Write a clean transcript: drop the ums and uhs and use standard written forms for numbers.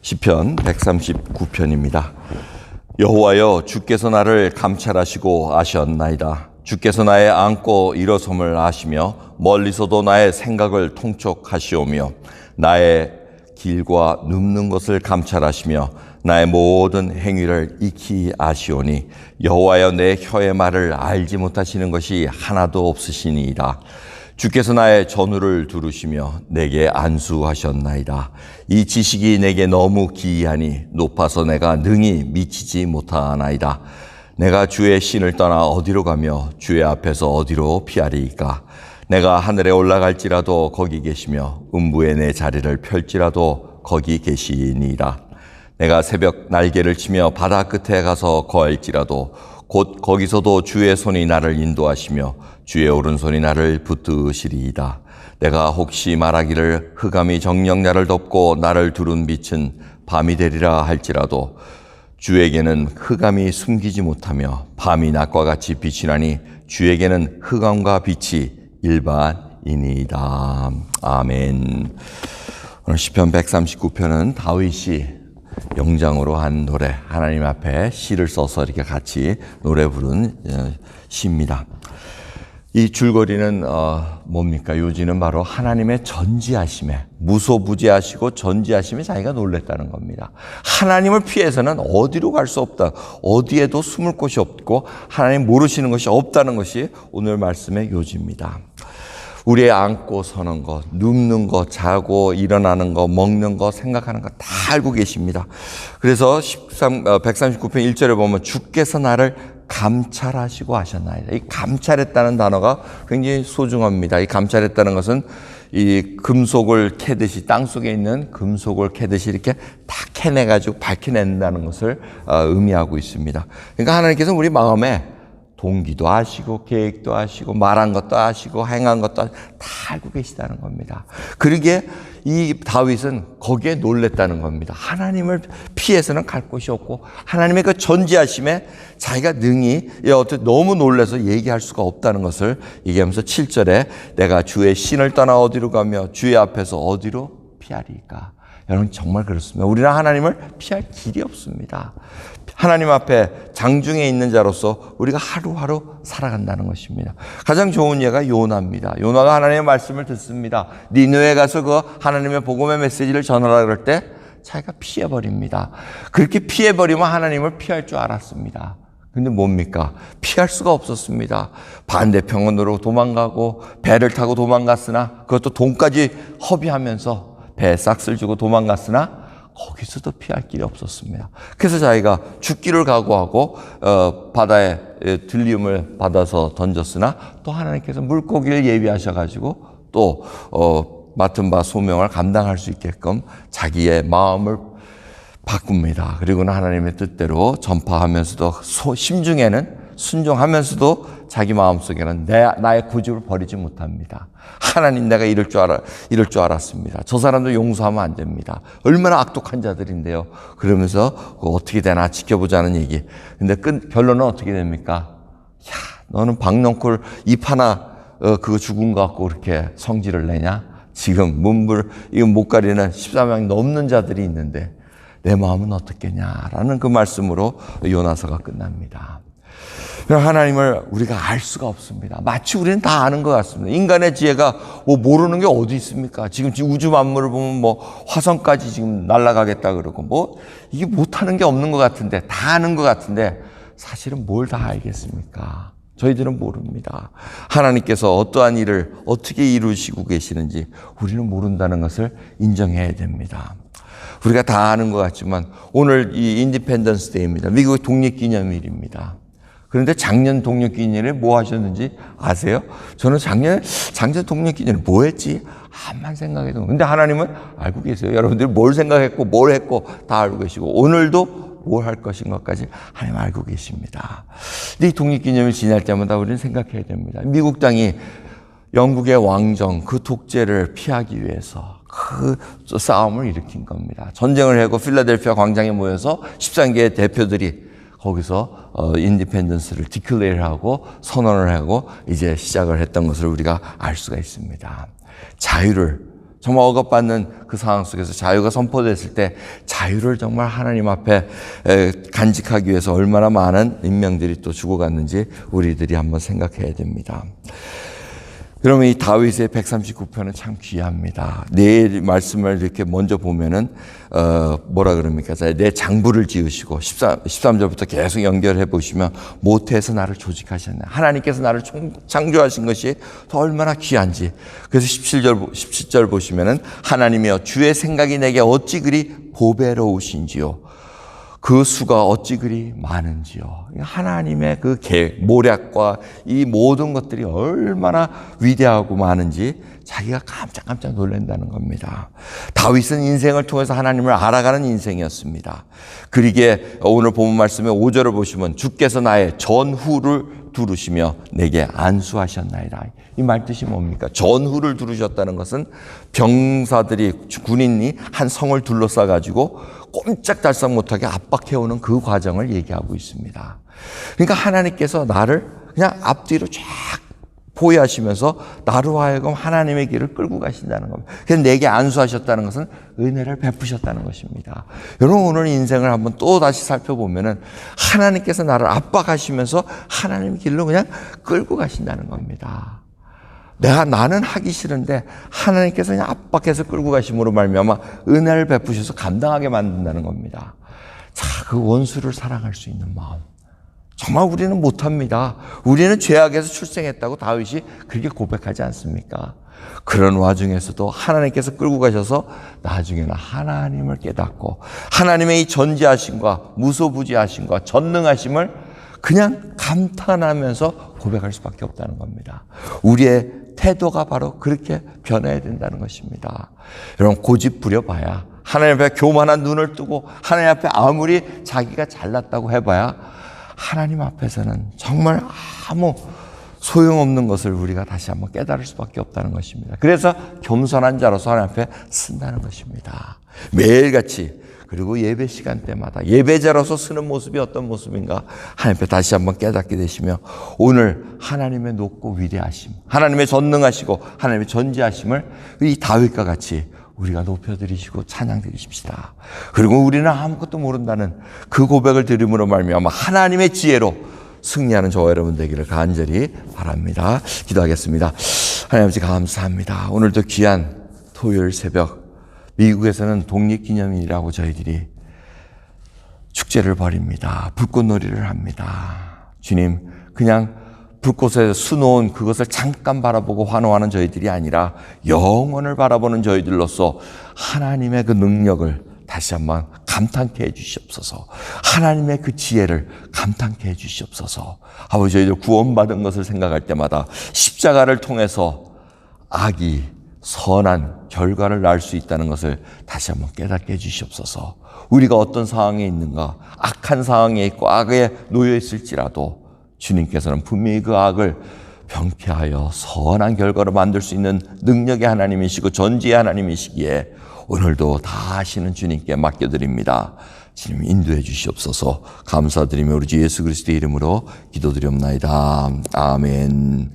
시편 139편입니다. 여호와여, 주께서 나를 감찰하시고 아셨나이다. 주께서 나의 앉고 일어섬을 아시며 멀리서도 나의 생각을 통촉하시오며 나의 길과 눕는 것을 감찰하시며 나의 모든 행위를 익히 아시오니 여호와여, 내 혀의 말을 알지 못하시는 것이 하나도 없으시니이다. 주께서 나의 전우를 두르시며 내게 안수하셨나이다. 이 지식이 내게 너무 기이하니 높아서 내가 능히 미치지 못하나이다. 내가 주의 신을 떠나 어디로 가며 주의 앞에서 어디로 피하리이까. 내가 하늘에 올라갈지라도 거기 계시며 음부에 내 자리를 펼지라도 거기 계시니이다. 내가 새벽 날개를 치며 바다 끝에 가서 거할지라도 곧 거기서도 주의 손이 나를 인도하시며 주의 오른손이 나를 붙드시리이다. 내가 혹시 말하기를 흑암이 정녕 나를 덮고 나를 두른 빛은 밤이 되리라 할지라도 주에게는 흑암이 숨기지 못하며 밤이 낮과 같이 빛이나니 주에게는 흑암과 빛이 일반이니이다. 아멘. 오늘 시편 139편은 다윗이 영장으로 한 노래, 하나님 앞에 시를 써서 이렇게 같이 노래 부른 시입니다. 이 줄거리는 뭡니까? 요지는 바로 하나님의 전지하심에, 무소부지하시고 전지하심에 자기가 놀랬다는 겁니다. 하나님을 피해서는 어디로 갈 수 없다. 어디에도 숨을 곳이 없고 하나님 모르시는 것이 없다는 것이 오늘 말씀의 요지입니다. 우리의 앉고 서는 것, 눕는 것, 자고 일어나는 것, 먹는 것, 생각하는 것 다 알고 계십니다. 그래서 139편 1절에 보면 주께서 나를 감찰하시고 하셨나이다. 이 감찰했다는 단어가 굉장히 소중합니다. 이 감찰했다는 것은 이 금속을 캐듯이, 땅속에 있는 금속을 캐듯이 이렇게 다 캐내가지고 밝혀낸다는 것을 의미하고 있습니다. 그러니까 하나님께서 우리 마음에 동기도 아시고 계획도 아시고 말한 것도 아시고 행한 것도 다 알고 계시다는 겁니다. 그러기에 이 다윗은 거기에 놀랬다는 겁니다. 하나님을 피해서는 갈 곳이 없고 하나님의 그 전지하심에 자기가 능히 너무 놀라서 얘기할 수가 없다는 것을 얘기하면서 7절에 내가 주의 신을 떠나 어디로 가며 주의 앞에서 어디로 피하리까. 여러분 정말 그렇습니다. 우리는 하나님을 피할 길이 없습니다. 하나님 앞에 장중에 있는 자로서 우리가 하루하루 살아간다는 것입니다. 가장 좋은 예가 요나입니다. 요나가 하나님의 말씀을 듣습니다. 니느웨에 가서 그 하나님의 복음의 메시지를 전하라 그럴 때 자기가 피해버립니다. 그렇게 피해버리면 하나님을 피할 줄 알았습니다. 근데 뭡니까? 피할 수가 없었습니다. 반대편으로 도망가고 배를 타고 도망갔으나 그것도 돈까지 허비하면서 배에 싹쓸 주고 도망갔으나 거기서도 피할 길이 없었습니다. 그래서 자기가 죽기를 각오하고 바다에 들림을 받아서 던졌으나 또 하나님께서 물고기를 예비하셔가지고 또 맡은 바 소명을 감당할 수 있게끔 자기의 마음을 바꿉니다. 그리고는 하나님의 뜻대로 전파하면서도 심중에는 순종하면서도 자기 마음속에는 나의 고집을 버리지 못합니다. 하나님, 내가 이럴 줄 알았습니다. 저 사람도 용서하면 안 됩니다. 얼마나 악독한 자들인데요. 그러면서 어떻게 되나 지켜보자는 얘기. 근데 결론은 어떻게 됩니까? 야, 너는 박넝쿨 잎 하나 그거 죽은 것 같고 그렇게 성질을 내냐? 지금 이거 못 가리는 14명이 넘는 자들이 있는데 내 마음은 어떻겠냐라는 그 말씀으로 요나서가 끝납니다. 하나님을 우리가 알 수가 없습니다. 마치 우리는 다 아는 것 같습니다. 인간의 지혜가 모르는 게 어디 있습니까? 지금 우주 만물을 보면 화성까지 지금 날아가겠다 그러고 이게 못하는 게 없는 것 같은데, 다 아는 것 같은데 사실은 뭘 다 알겠습니까? 저희들은 모릅니다. 하나님께서 어떠한 일을 어떻게 이루시고 계시는지 우리는 모른다는 것을 인정해야 됩니다. 우리가 다 아는 것 같지만 오늘 이 인디펜던스 데이입니다. 미국의 독립기념일입니다. 그런데 작년 독립기념일에 뭐 하셨는지 아세요? 저는 작년 독립기념일에 뭐 했지? 암만 생각해도. 근데 하나님은 알고 계세요. 여러분들이 뭘 생각했고 뭘 했고 다 알고 계시고 오늘도 뭘 할 것인 것까지 하나님 알고 계십니다. 이 독립기념일 지날 때마다 우리는 생각해야 됩니다. 미국 땅이 영국의 왕정, 그 독재를 피하기 위해서 그 싸움을 일으킨 겁니다. 전쟁을 하고 필라델피아 광장에 모여서 13개의 대표들이 거기서 인디펜던스를 디클레어하고 선언을 하고 이제 시작을 했던 것을 우리가 알 수가 있습니다. 자유를 정말 억압받는 그 상황 속에서 자유가 선포됐을 때 자유를 정말 하나님 앞에 간직하기 위해서 얼마나 많은 인명들이 또 죽어갔는지 우리들이 한번 생각해야 됩니다. 그러면 이 다윗의 139편은 참 귀합니다. 내 말씀을 이렇게 먼저 보면은, 뭐라 그럽니까? 내 장부를 지으시고, 13절부터 계속 연결해 보시면, 모태에서 나를 조직하셨네. 하나님께서 나를 창조하신 것이 더 얼마나 귀한지. 그래서 17절 보시면은, 하나님이여 주의 생각이 내게 어찌 그리 보배로우신지요. 그 수가 어찌 그리 많은지요. 하나님의 그 모략과 이 모든 것들이 얼마나 위대하고 많은지 자기가 깜짝깜짝 놀란다는 겁니다. 다윗은 인생을 통해서 하나님을 알아가는 인생이었습니다. 그러기에 오늘 본문 말씀의 5절을 보시면 주께서 나의 전후를 두르시며 내게 안수하셨나이다. 이 말 뜻이 뭡니까? 전후를 두르셨다는 것은 병사들이, 군인이 한 성을 둘러싸가지고 꼼짝달싹 못하게 압박해오는 그 과정을 얘기하고 있습니다. 그러니까 하나님께서 나를 그냥 앞뒤로 쫙 보호하시면서 나로 하여금 하나님의 길을 끌고 가신다는 겁니다. 그래서 내게 안수하셨다는 것은 은혜를 베푸셨다는 것입니다. 여러분 오늘 인생을 한번 또 다시 살펴보면은 하나님께서 나를 압박하시면서 하나님의 길로 그냥 끌고 가신다는 겁니다. 나는 하기 싫은데 하나님께서 그냥 압박해서 끌고 가심으로 말미암아 은혜를 베푸셔서 감당하게 만든다는 겁니다. 자, 그 원수를 사랑할 수 있는 마음. 정말 우리는 못합니다. 우리는 죄악에서 출생했다고 다윗이 그렇게 고백하지 않습니까? 그런 와중에서도 하나님께서 끌고 가셔서 나중에는 하나님을 깨닫고 하나님의 이 전지하심과 무소부지하심과 전능하심을 그냥 감탄하면서 고백할 수밖에 없다는 겁니다. 우리의 태도가 바로 그렇게 변해야 된다는 것입니다. 여러분 고집 부려봐야 하나님 앞에 교만한 눈을 뜨고 하나님 앞에 아무리 자기가 잘났다고 해봐야 하나님 앞에서는 정말 아무 소용없는 것을 우리가 다시 한번 깨달을 수밖에 없다는 것입니다. 그래서 겸손한 자로서 하나님 앞에 쓴다는 것입니다. 매일같이 그리고 예배 시간 때마다 예배자로서 쓰는 모습이 어떤 모습인가 하나님 앞에 다시 한번 깨닫게 되시며 오늘 하나님의 높고 위대하심, 하나님의 전능하시고 하나님의 전지하심을 이 다윗과 같이 우리가 높여드리시고 찬양드리십시다. 그리고 우리는 아무것도 모른다는 그 고백을 드림으로 말미암아 하나님의 지혜로 승리하는 저와 여러분 되기를 간절히 바랍니다. 기도하겠습니다. 하나님 아버지 감사합니다. 오늘도 귀한 토요일 새벽 미국에서는 독립기념일이라고 저희들이 축제를 벌입니다. 불꽃놀이를 합니다. 주님, 그냥 불꽃에 수놓은 그것을 잠깐 바라보고 환호하는 저희들이 아니라 영원을 바라보는 저희들로서 하나님의 그 능력을 다시 한번 감탄케 해 주시옵소서. 하나님의 그 지혜를 감탄케 해 주시옵소서. 아버지, 저희들 구원받은 것을 생각할 때마다 십자가를 통해서 악이 선한 결과를 낳을 수 있다는 것을 다시 한번 깨닫게 해 주시옵소서. 우리가 어떤 상황에 있는가, 악한 상황에 있고 악에 놓여 있을지라도 주님께서는 분명히 그 악을 병쾌하여 선한 결과로 만들 수 있는 능력의 하나님이시고 전지의 하나님이시기에 오늘도 다 하시는 주님께 맡겨드립니다. 주님 인도해 주시옵소서. 감사드리며 우리 주 예수 그리스도의 이름으로 기도드리옵나이다. 아멘.